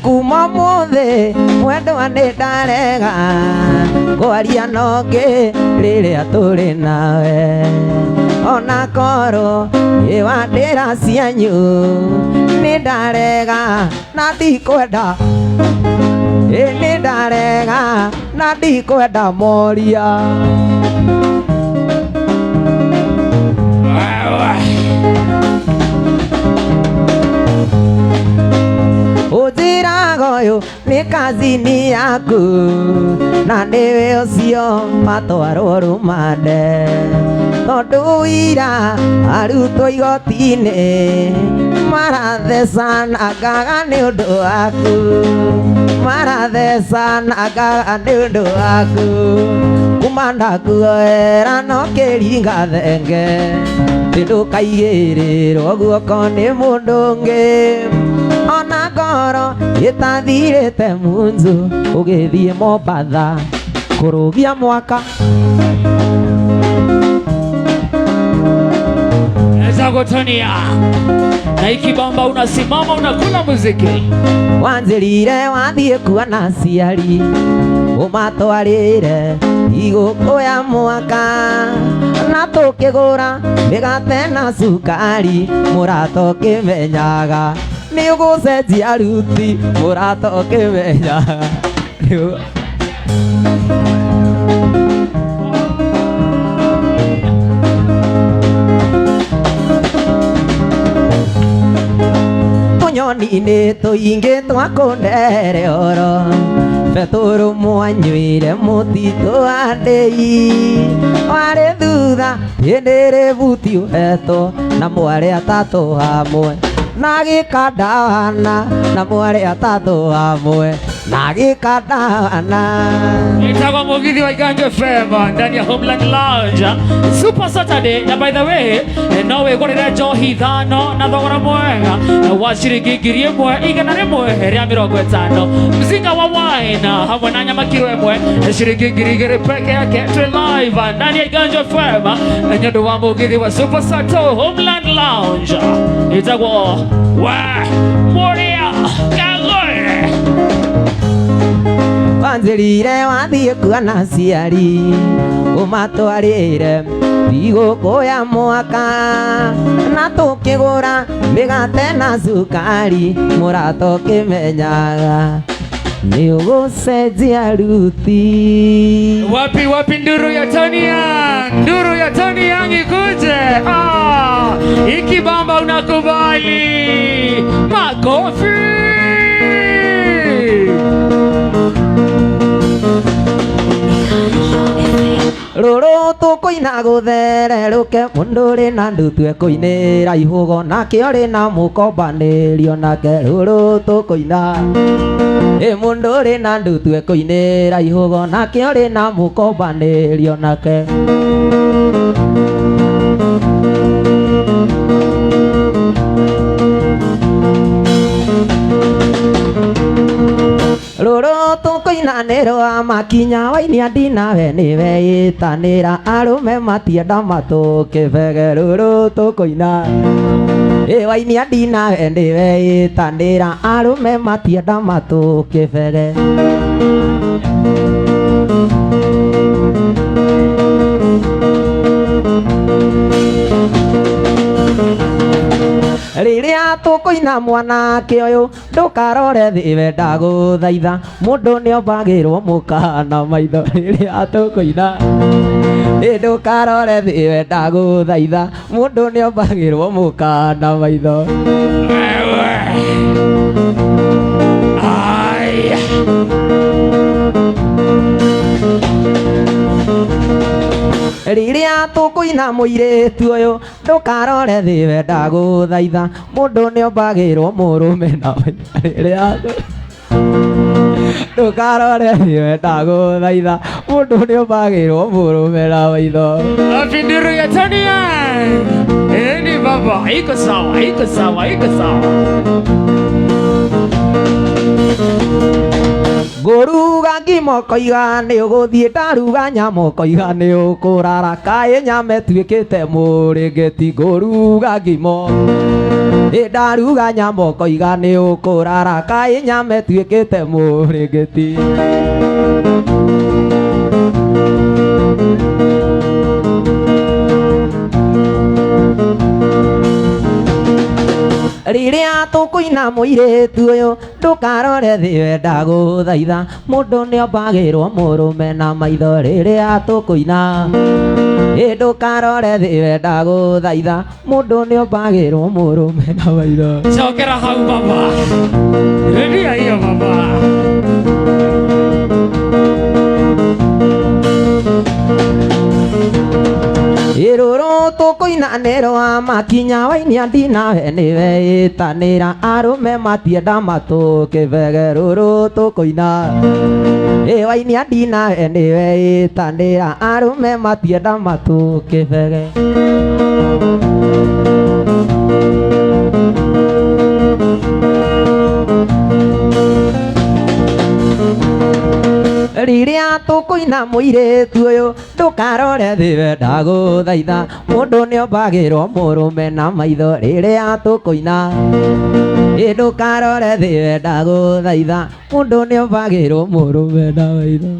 Kuma mothe mwendo anĩndarega kwaria nongĩ rĩrĩa tũrĩ nawe ona korwo ĩwandĩra cianyu nĩndarega na ndikwenda nĩndarega na ndikwenda moria Ujiragoyo ni kazini yaku na niwe ucio matwarwo rumande tondu ira arutwo igoti-inĩ marathecana ngaga nĩ ũndũ waku marathecana ngaga nĩ ũndũ waku kuma ndakuoera no kĩringa thenge ndũkaigĩrĩrwo guoko nĩ mũndũ ũngĩ ona ngoro ĩtathirĩte munzu ũgĩthiĩ Mombatha kũrũgia mwaka Zagotonia na ikibamba unasimama unakula muziki wanzĩrire wathiĩ kuona aciari ũmatwarĩre igũkũ ya mwaka na tũkĩgũra mĩgate na cukari mũrata ũkĩmenyaga nĩ ũgũcenjia aruti mũrata ũkĩmenyaga tũnyoni-inĩ tũingĩ twakũndere oro betũrũmwo anyuĩre mũtitũ wa ndĩi warĩ thutha hĩndĩ ĩrĩ buti ũhetwo na mwarĩ atatũ hamwe na gĩkandawana na mwarĩ atatũ hamwe na gĩkandawana Itagwa Mugithi wa Iganja FM ndani ya Homeland Lounge Super Saturday na by the way nowe gũrĩre njohi ithano na thogora mwega wa ciringi ngiri ĩmwe igana rĩmwe rĩa 50 mzinga wa wine hamwe na nyama kilo ĩmwe ciringi ngiri igĩrĩ peke yake twĩ live ndani ya Iganja FM nĩũndũ wa Mugithi wa Super Saturday Homeland Lounge Itagwa wa Moria Kagore wanzĩrire wathiĩ kuona aciari ũmatwarĩre igũkũ ya mwaka na tũkĩgũra mĩgate na cukari mũrata ũkĩmenyaga nĩ ũgũcenjia aruti wapi nduru ya Tony Young ikuje ikibamba unakubali makofi rũrũ tũkũina gũthererũke mũndũ ũrĩ na ndutu ekũinĩra ihũgo nake ũrĩ na mũkombanĩrio nake rũrũ tũkũina mũndũ ũrĩ na ndutu ekũinĩra ihũgo nake ũrĩ na mũkombanĩrio nake rũrũ tũkũinanĩrwo makinya wainia ndinawe nĩwe ĩtanĩra arũme matienda matũkĩbege rũrũ tũkũina wainia ndinawe nĩwe ĩtanĩra arũme matienda matũkĩbege rĩrĩa tũkũina mwanake ũyũ ndũkarore thĩ we ndagũthaitha mũndũ nĩombagĩrwo mũkana maitho rĩrĩa tũkũina ndũkarore thĩ we ndagũthaitha mũndũ nĩombagĩrwo mũkana maitho rĩrĩa tũkũina mũirĩtu ũyũ ndũkarore thĩ we ndagũthaitha mũndũ nĩombagĩrwo mũrũme na rĩrĩa ndũkarore thĩ we ndagũthaitha mũndũ nĩombagĩrwo mũrũme na maitho nduru ya Tony Young ni baba iko sawa ngũruga ngima ũkoiga nĩ ũgũthiĩ ndaruga nyama ũkoiga nĩ ũkũrara kaĩ nyama ĩtuĩkĩte mũrĩngĩti ngũruga ngima ndaruga nyama ũkoiga nĩ ũkũrara kaĩ nyama ĩtuĩkĩte mũrĩngĩti rĩrĩa tũkũina mũirĩtu ũyũ ndũkarore thĩ we ndagũthaitha mũndũ nĩombagĩrwo mũrũme na maitho rĩrĩa tũkũina ndũkarore thĩ we ndagũthaitha mũndũ nĩombagĩrwo mũrũme na maitho cokera hau baba rĩrĩa iyo baba Irũrũ tũkũina nĩrwa makinya wainia ndinawe nĩwe ĩtanĩra arũme matienda matũkĩbege rũrũ tũkũina wainia ndinawe nĩwe ĩtanĩra arũme matienda matũkĩbege rĩrĩa tũkũina mũirĩtu ũyũ ndũkarore thĩ we ndagũthaitha mũndũ nĩombagĩrwo mũrũme na maitho rĩrĩa tũkũina ndũkarore thĩ we ndagũthaitha mũndũ nĩombagĩrwo mũrũme na maitho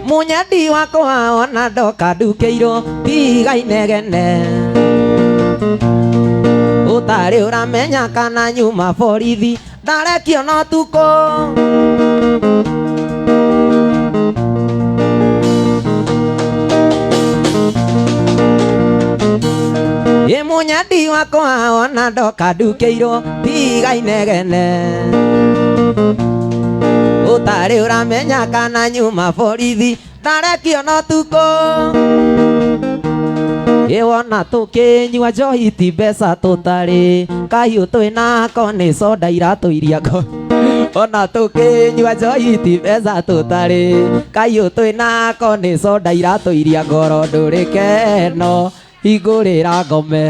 munyadi wakwa ona ndoka ndukĩirwo tiga inegene ũtarĩ ũramenya kana nyuma borithi ndarekio no tukũ munyadi wakwa ona ndoka ndukĩirwo tiga inegene ũtarĩ ũramenya kana nyuma borithi ndarekio no tukũ wona tũkĩnyua njohi ti mbeca tũtarĩ kahiũ twĩnako nĩ soda iratũiria ngoro ona tũkĩnyua njohi ti mbeca tũtarĩ kahiũ twĩnako nĩ soda iratũiria ngoro ndũrĩ keno hingũrĩra ngome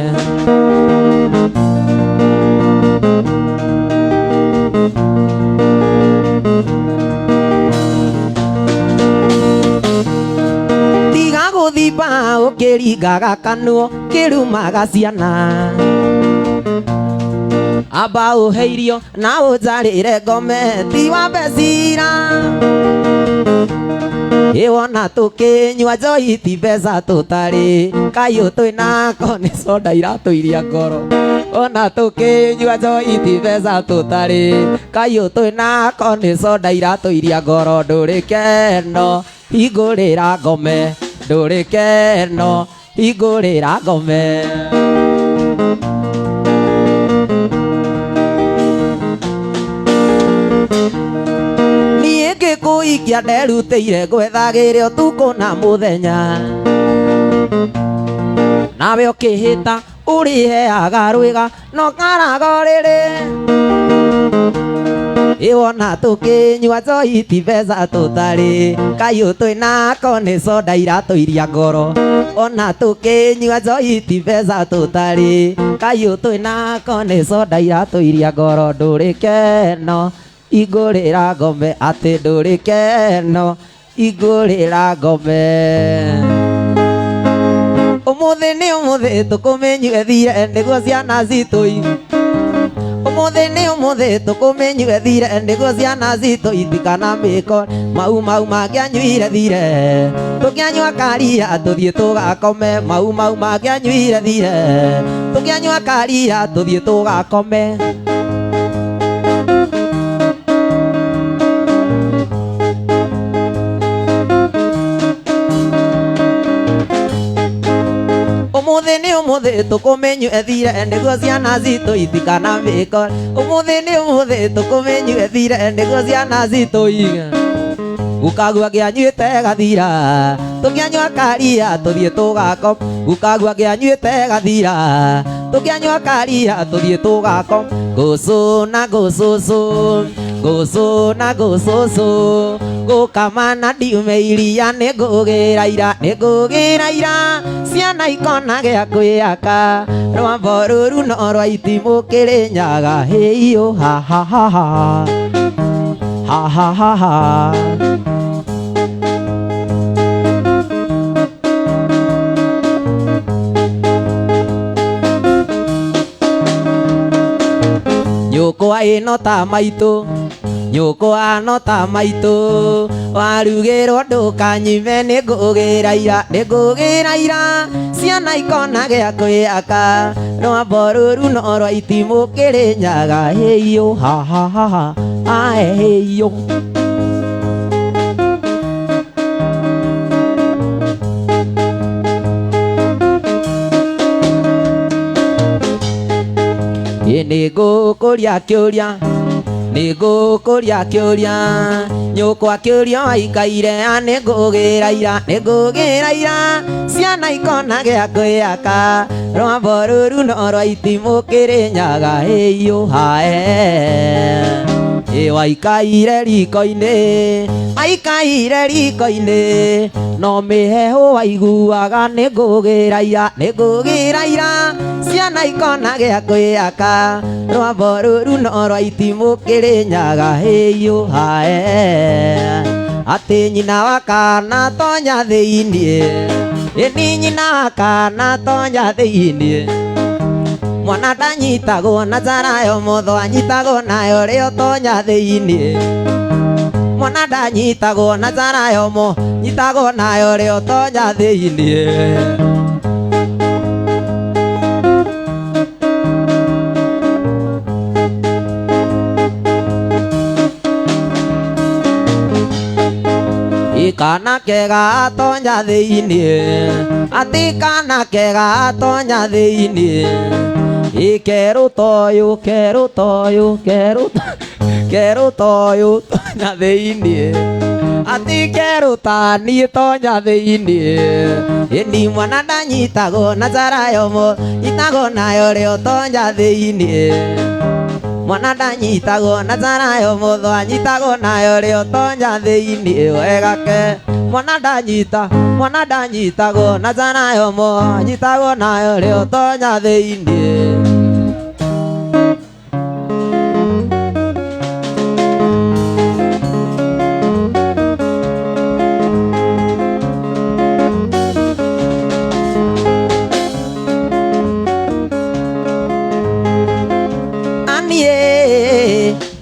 thimba ũkĩringaga kanuo kĩrumaga ciana amba ũheirio na ũnjarĩre ngome ti wambe cira wona tũkĩnyua njohi ti mbeca tũtarĩ kahiũ twĩnako nĩ soda iratũiria ngoro ona tũkĩnyua njohi ti mbeca tũtarĩ kahiũ twĩnako nĩ soda iratũiria ngoro ndũrĩ keno hingũrĩra ngome ndũrĩ keno hingũrĩra ngome niĩ ngĩkũikia nderutĩire ngwethagĩre ũtukũ na mũthenya nawe ũkĩhĩta ũrĩheaga rwĩga no karaga rĩrĩ wona tũkĩnyua njohi ti mbeca tũtarĩ kahiũ twĩnako nĩ soda iratũiria ngoro ona tũkĩnyua njohi ti mbeca tũtarĩ kahiũ twĩnako nĩ soda iratũiria ngoro ndũrĩ keno hingũrĩra ngome atĩ ndũrĩ keno hingũrĩra ngome ũmũthĩ nĩ ũmũthĩ tũkũmĩnyue thire nĩguo ciana citũ ũmũthĩ nĩ ũmũthĩ tũkũmĩnyue thire nĩguo ciana citũ itikanamĩkore mau mangĩanyuire thire tũkĩanyua karia tũthiĩ tũgakome mau mangĩanyuire thire tũkĩanyua karia tũthiĩ tũgakome ũmũthĩ nĩ ũmũthĩ tũkũmĩnyue thire nĩguo ciana citũ itikanamĩkore ũmũthĩ nĩ ũmũthĩ tũkũmĩnyue thire nĩguo ciana citũ gũkagua kĩanyuĩte gathira tũkĩanyua karia tũthiĩ tũgakoma gũkagua kĩanyuĩte gathira tũkĩanyua karia tũthiĩ tũgakoma gũcũ na gũcũcũ Goso na goso so Go kamana diume iria negogera ira negogera ira Ciana ikona gĩa kwĩaka Rwambo rũrũ no rwa itimũ Kĩrĩnyaga Hĩiyo ha ha ha ha Ha ha ha ha Nyũkwa ĩno ta maitũ Nyũkwa no ta maitũ Warugĩrwo ndũkanyime nĩngũgĩra ira nĩngũgĩra ira Ciana ikona gĩa kwĩaka Rwambo rũrũ no rwa itimũ Kĩrĩnyaga Hĩiyo ha ha ha ha Ae hĩiyo Nĩngũkũria kĩũria Nĩngũkũria kĩũria Nyũkwa kĩũria waikaire Nĩngũgĩra ira nĩngũgĩra ira Ciana ikona gĩa kwĩaka Rwambo rũrũ no rwa itimũ Kĩrĩnyaga Hĩiyo hae Waikaire riko-inĩ Waikaire riko-inĩ No mĩhehu waiguaga Nĩngũgĩra ira nĩngũgĩra ira Ciana ikona gĩa kwĩaka Rwambo rũrũ no rwa itimũ Kĩrĩnyaga Hĩiyo hae Atĩ nyina wa kana tonya thĩiniĩ Ĩni nyina wa kana tonya thĩiniĩ Mwana ndanyitagwo na njara yomotho anyitagwo nayo rĩo tonya thĩiniĩ Mwana ndanyitagwo na njara yomo nyitagwo nayo rĩo tonya thĩiniĩ Kana kega tonya thĩiniĩ Atĩ kana kega tonya thĩiniĩ Kerũ toyũ kerũ toyũ kerũ toyũ tonya thĩiniĩ Atĩ kerũ taniĩ tonya thĩiniĩ Ĩni mwana ndanyitagwo na njara yomo nyitagwo nayo rĩo tonya thĩiniĩ Mwana ndanyitagwo na njara yomotho anyitagwo nayo rĩo tonya thĩiniĩ wegake Mwana ndanyitagwo na njara yomo anyitagwo nayo rĩo tonya thĩiniĩ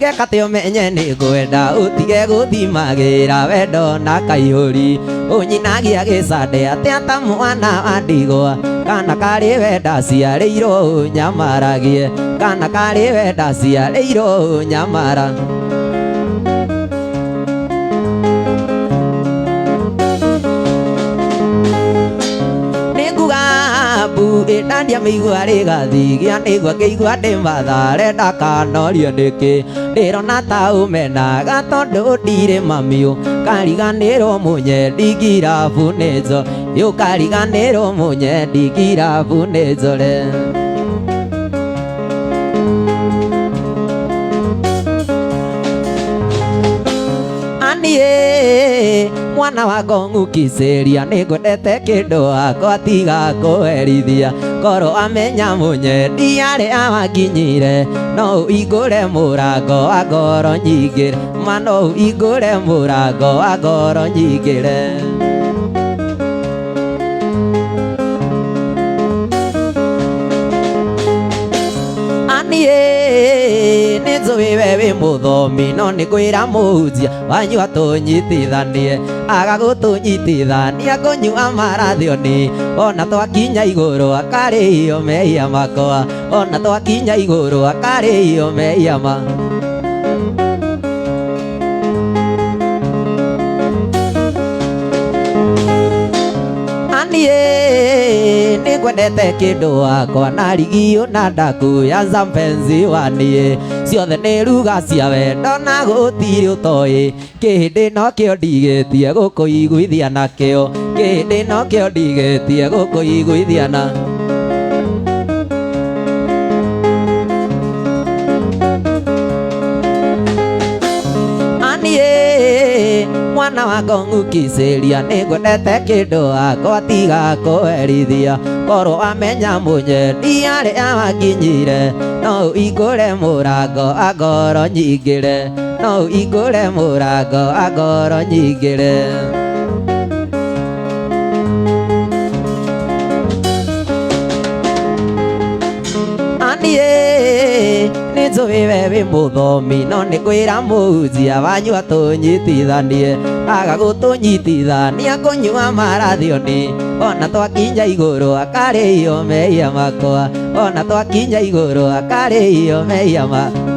Geka te ũmenye nĩngwenda ũtige gũthimagĩra wendo na kaihũri Ũnyinagia gĩcande atĩa ta mwana wa ndigwa Kana karĩ wenda ciarĩirwo ũnyamaragie Kana karĩ wenda ciarĩirwo ũnyamara Mbu ĩndandia mĩigua rĩgathigia Nĩgua ngĩigua ndĩ mathare ndakanorio nĩkĩ Ndĩrona ta ũmenaga tondũ ndirĩ mamiũ Kariganĩrwo mũnyendi ngirabu nĩ njo Kariganĩrwo mũnyendi ngirabu nĩ njore Mwana wa ngong'u kĩcĩria Nĩngwendete kĩndũ wakwa tiga kũherithia Korwo amenya mũnyendi arĩa wanginyire No ũhingũre mũrango wa ngoro nyingĩre No ũhingũre mũrango wa ngoro nyingĩre Nĩnjũĩ we wĩ mũthomi No nĩngwĩra mũhunjia wanyua tũnyitithanie Aga gũtũnyitithania kũnyua marathioni Ona twakinya igũrũ akarĩhio mehia makwa Ona twakinya igũrũ akarĩhio mehia makwa Nĩngwendete kĩndũ wakwa na rigio na ndakuya mpenzi waniĩ Ciothe nĩ ruga cia wendo na gũtirĩ ũtoĩ Kĩhĩndĩ no kĩo ndigĩtie gũkũiguithia nakĩo Kĩhĩndĩ no kĩo ndigĩtie gũkũiguithia na mwana wako ngukicĩria nĩngwendete kĩndũ wakwa tiga kũherithia korwo wamenya mũnyeni arĩa wakinyire no ũhingũre mũrango wa ngoro nyingĩre no ũhingũre mũrango wa ngoro nyingĩre nĩnjũĩ we wĩ mũthomi no nĩkwĩra mũhunjia wanyu atũnyitithanie aga gũtũnyitithania kũnyua marathioni ona twakinya igũrũ akarĩhio mehia makwa ona twakinya igũrũ akarĩhio mehia makwa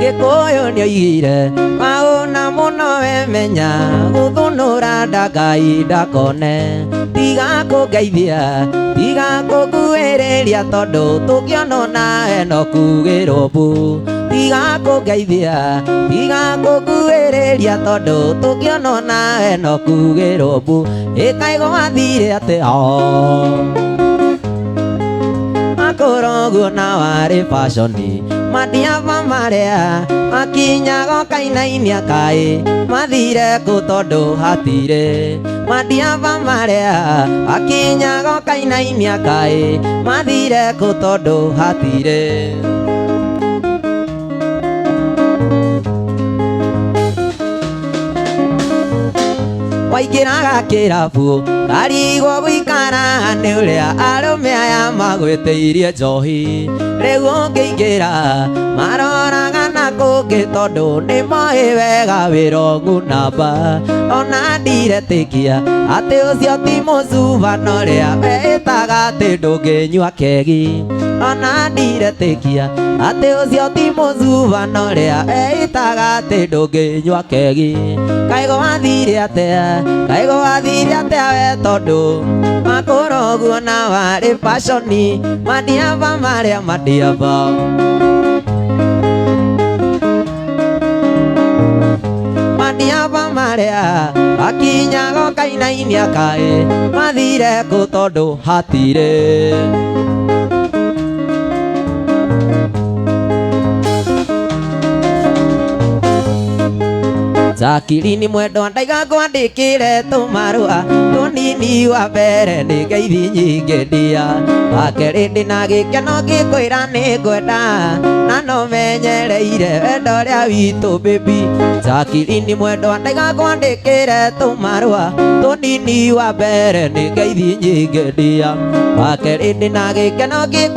Gĩkũyũ nĩoigire maũna mũno wemenya gũthũnũra Ngai ndakone tiga kũngeithia tiga kũnguhĩrĩria tondũ tũngĩonwo na Enoku gĩrũmbu tiga kũngeithia tiga kũnguhĩrĩria tondũ tũngĩonwo na Enoku gĩrũmbu ĩkaĩ gwathire atĩa akũrũguo na warĩ fashoni madiava marĩa makinyaga kainainia kaĩ mathire kũ tondũ hatire madiava marĩa makinyaga kainainia kaĩ mathire kũ tondũ hatire waingĩraga kĩrabu karigwo gũikara nĩ ũrĩa arũme aya magwĩtĩirie njohi rĩu ũngĩingĩra maroraga na kũngĩ tondũ nĩmoĩ wega wĩrongu namba ona ndiretĩkia atĩ ũcio ti mũcubano ũrĩa wĩtaga atĩ ndũngĩnyua kegi ona ndiretĩkia atĩ ũcio ti mũcubano ũrĩa wĩtaga atĩ ndũngĩnyua kegi kaĩ gwathire atĩa kaĩ gwathire atĩa we tondũ makũrũguo na warĩ fashoni madiava marĩa madiava madiava marĩa akinyaga kainainia kaĩ mathire kũ tondũ hatire Zakiri mwendwa ndaiga ngwandĩkĩre tũmarũa tũnini wa mbere nĩ ngeithi nyingĩ ndia wa kerĩ ndĩna gĩkeno ngĩkwĩra nĩ ngwenda na no menyereire wendo ũrĩa witũ baby Zakiri mwendwa ndaiga ngwandĩkĩre tũmarũa tũnini wa mbere nĩ ngeithi nyingĩ ndia wa kerĩ ndĩna gĩkeno